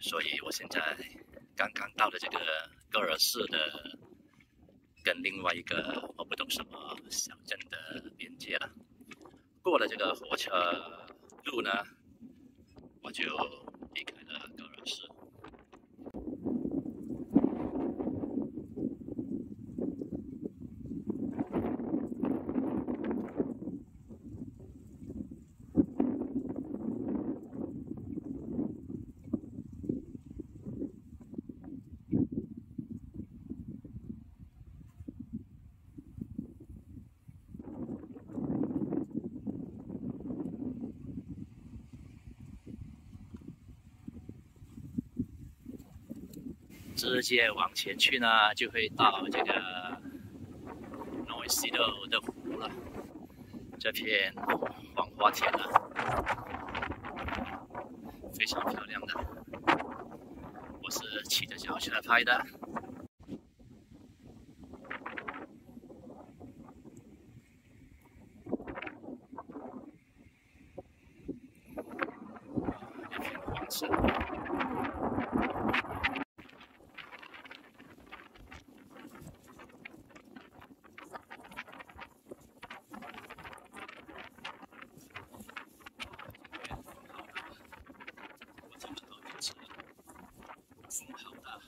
所以我现在刚刚到了这个戈尔市的跟另外一个我不懂什么小镇的边界了。过了这个火车路呢，我就离开了戈尔市。直接往前去呢，就会到这个诺伊西多的湖了。这片黄花田呢，非常漂亮的。我是骑着脚车拍的。一片黄色。风好大，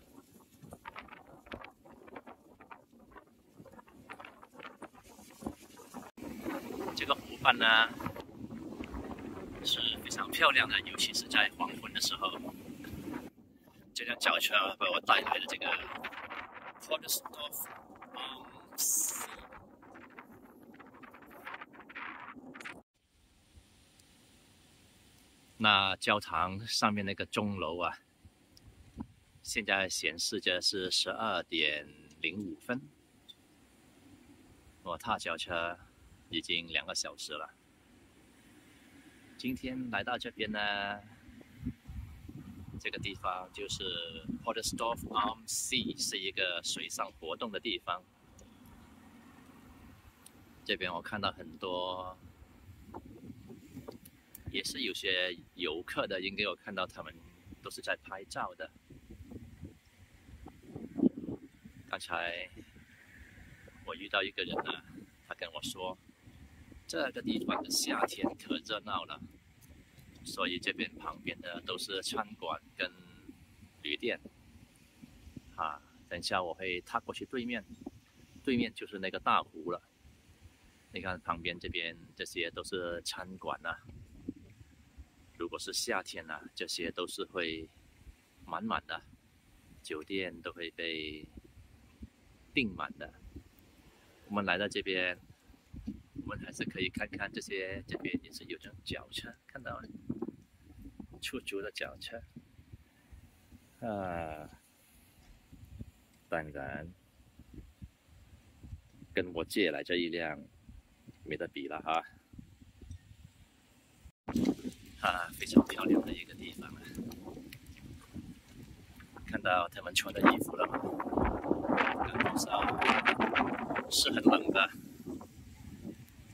这个湖畔呢是非常漂亮的，尤其是在黄昏的时候。这辆轿车把我带来了这个 Pottelsdorf am See。那教堂上面那个钟楼啊，现在显示着是12:05。我踏脚车已经2个小时了。今天来到这边呢，这个地方就是 Pottelsdorf am See， 是一个水上活动的地方。这边我看到很多，也是有些游客的，应该我看到他们都是在拍照的。刚才我遇到一个人呢，他跟我说，这个地方的夏天可热闹了，所以这边旁边的都是餐馆跟旅店。等一下我会踏过去对面，对面就是那个大湖了。你看旁边这边这些都是餐馆啊，如果是夏天啊，这些都是会满满的，酒店都会被订满的。我们来到这边，我们还是可以看看这些，这边也是有这种脚车，看到了，出租的脚车。当然跟我借来这一辆没得比了哈。非常漂亮的一个地方啊！看到他们穿的衣服了吗？感觉上是很冷的，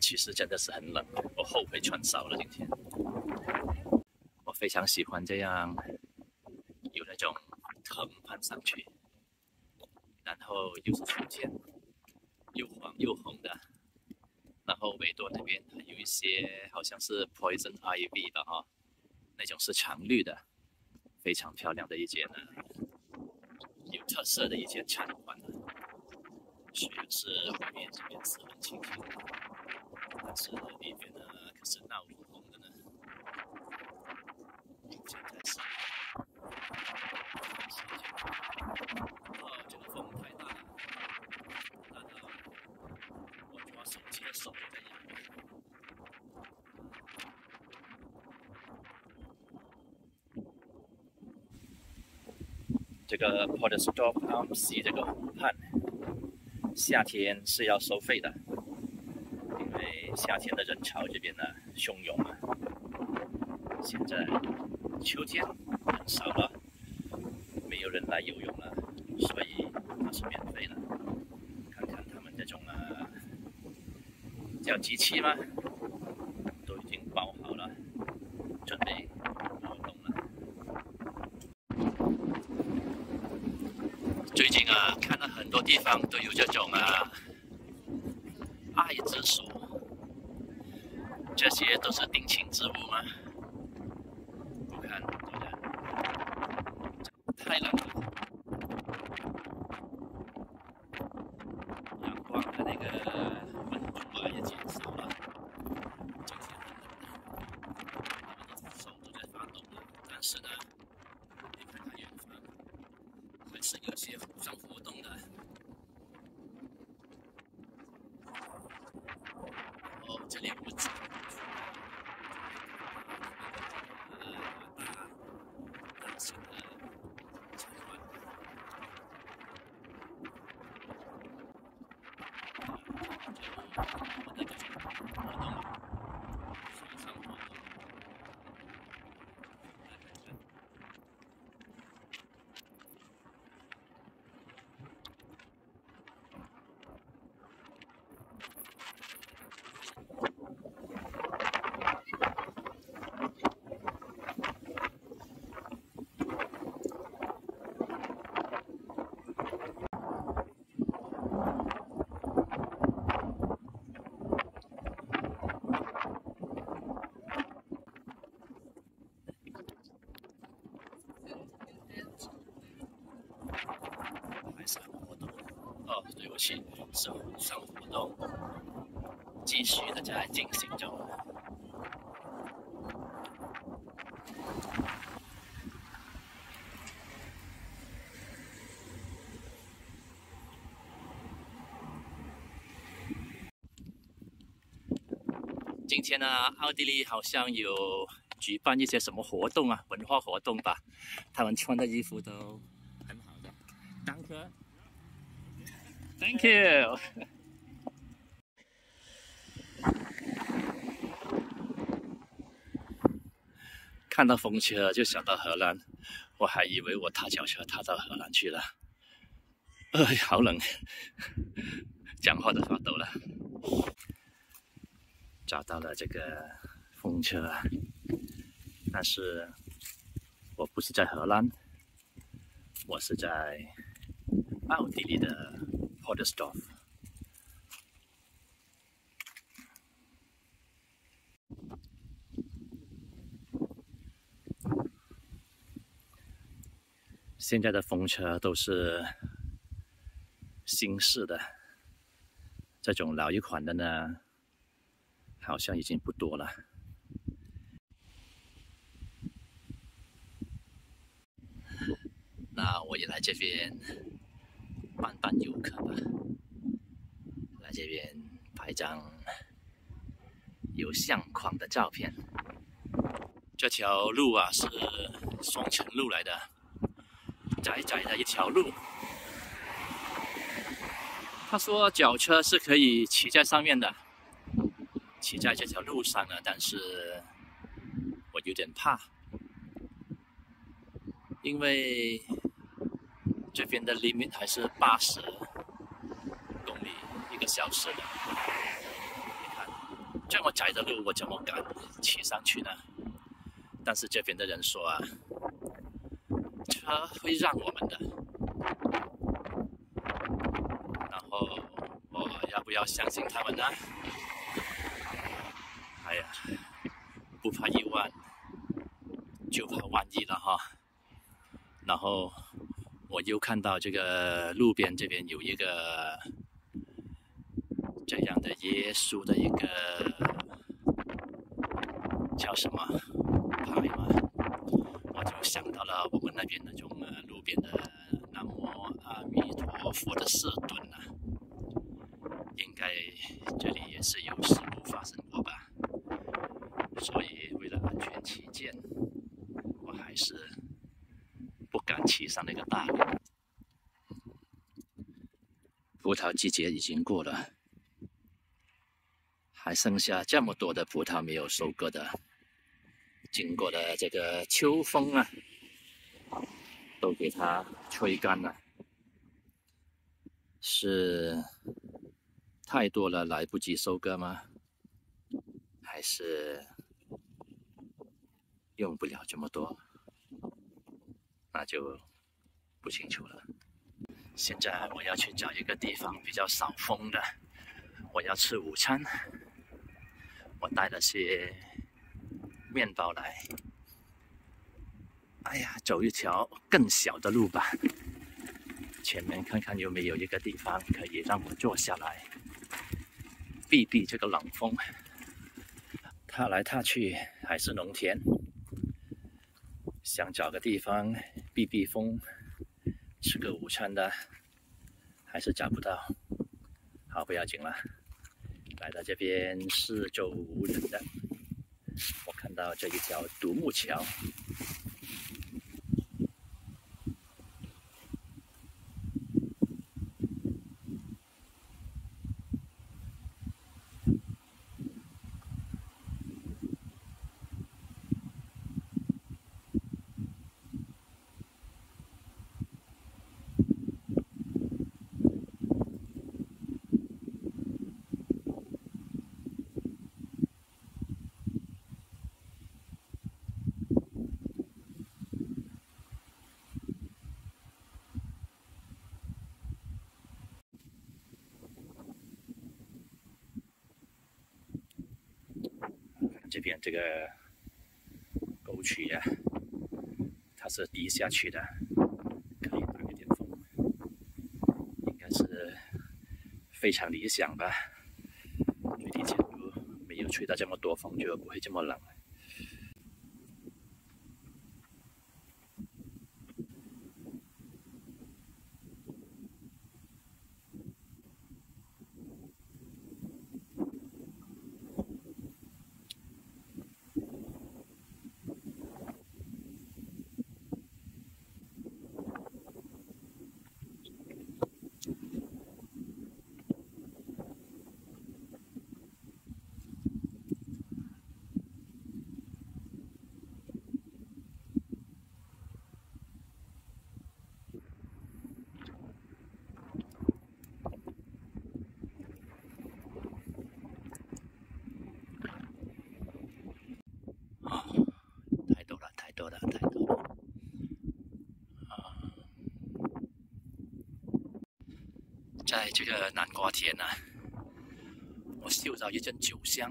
其实真的是很冷，我后悔穿少了今天。我非常喜欢这样有那种藤攀上去，然后又是秋天，又黄又红的。然后尾端那边还有一些好像是 poison ivy 的哈，那种是常绿的，非常漂亮的一间呢，有特色的一间餐馆呢。虽然是外面这边是很清静，但是里边呢可是闹哄哄的呢。现在是这个风太大了，大到我抓手机的手都在痒。这个 Pottelsdorf am See 这个湖畔，夏天是要收费的，因为夏天的人潮这边呢汹涌啊。现在秋天很少了，没有人来游泳了，所以它是免费的。看看他们这种叫机器吗？都已经包好了，准备劳动了。最近啊，看到很多地方都有这种爱之树，这些都是定情植物吗？不看，对的，太冷了，阳光的那个温度也减少了，这些手都在发抖了，但是呢，你看看远方，还是有些上活动的。哦，这里屋子，大型的餐馆，我那个活动啊，水上活动，来看看。海上活动，哦，对不起，手上活动继续的在进行中。今天呢，奥地利好像有举办一些什么活动啊，文化活动吧？他们穿的衣服都很好的。Thank you。看到风车就想到荷兰，我还以为我踏脚车踏到荷兰去了。哎，好冷，讲话都发抖了。找到了这个风车，但是我不是在荷兰，我是在奥地利的 Podersdorf。现在的风车都是新式的，这种老一款的呢，好像已经不多了。那我也来这边扮游客吧，来这边拍张有相框的照片。这条路啊是双层路来的，窄窄的一条路。他说脚车是可以骑在上面的，骑在这条路上呢，但是我有点怕，因为这边的 limit 还是80公里1个小时的。你看这么窄的路，我怎么敢骑上去呢？但是这边的人说啊，车会让我们的。然后我要不要相信他们呢？哎呀，不怕一万，就怕万一了哈。然后我又看到这个路边这边有一个这样的耶稣的一个叫什么牌吗？我就想到了我们那边那种路边的南无阿弥陀佛的4吨啊，应该这里也是有事故发生过吧。所以为了安全起见，我还是不敢骑上那个大路。葡萄季节已经过了，还剩下这么多的葡萄没有收割的。经过了这个秋风啊，都给它吹干了。是太多了来不及收割吗？还是用不了这么多？那就不清楚了。现在我要去找一个地方比较少风的，我要吃午餐。我带了些面包来。哎呀，走一条更小的路吧。前面看看有没有一个地方可以让我坐下来，避避这个冷风。踏来踏去还是农田，想找个地方避避风，吃个午餐的，还是找不到。好，不要紧了。来到这边四周无人的，我看到这一条独木桥。这边这个沟渠啊，它是低下去的，可以挡一点风，应该是非常理想吧。距离前路没有吹到这么多风，就不会这么冷。太多了！在这个南瓜田啊，我嗅到一阵酒香，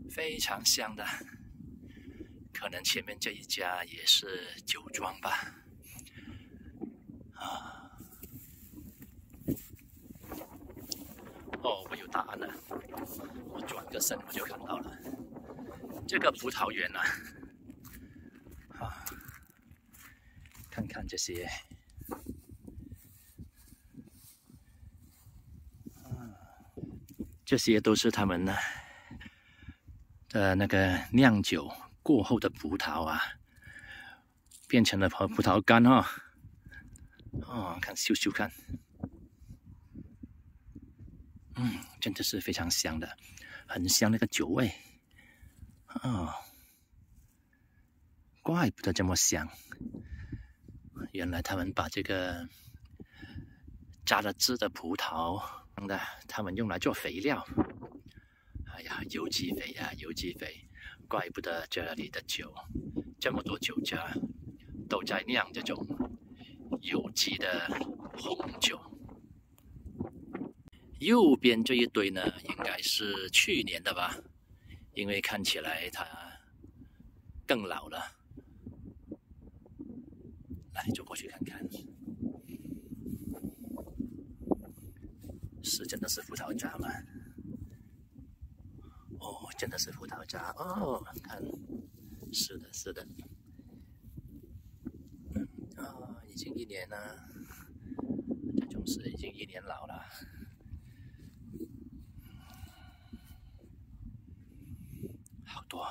非常香的。可能前面这一家也是酒庄吧。哦，我有答案了，我转个身我就看到了。这个葡萄园看看这些，这些都是他们的那个酿酒过后的葡萄啊，变成了葡萄干看嗅嗅看，真的是非常香的，很香那个酒味，怪不得这么香。原来他们把这个榨了汁的葡萄他们用来做肥料。哎呀，有机肥呀，有机肥，怪不得这里的酒这么多酒家都在酿这种有机的红酒。右边这一堆呢，应该是去年的吧，因为看起来它更老了。来，走过去看看，真的是葡萄渣吗？哦，真的是葡萄渣哦，看，是的，已经1年了，这种是已经1年老了，好多。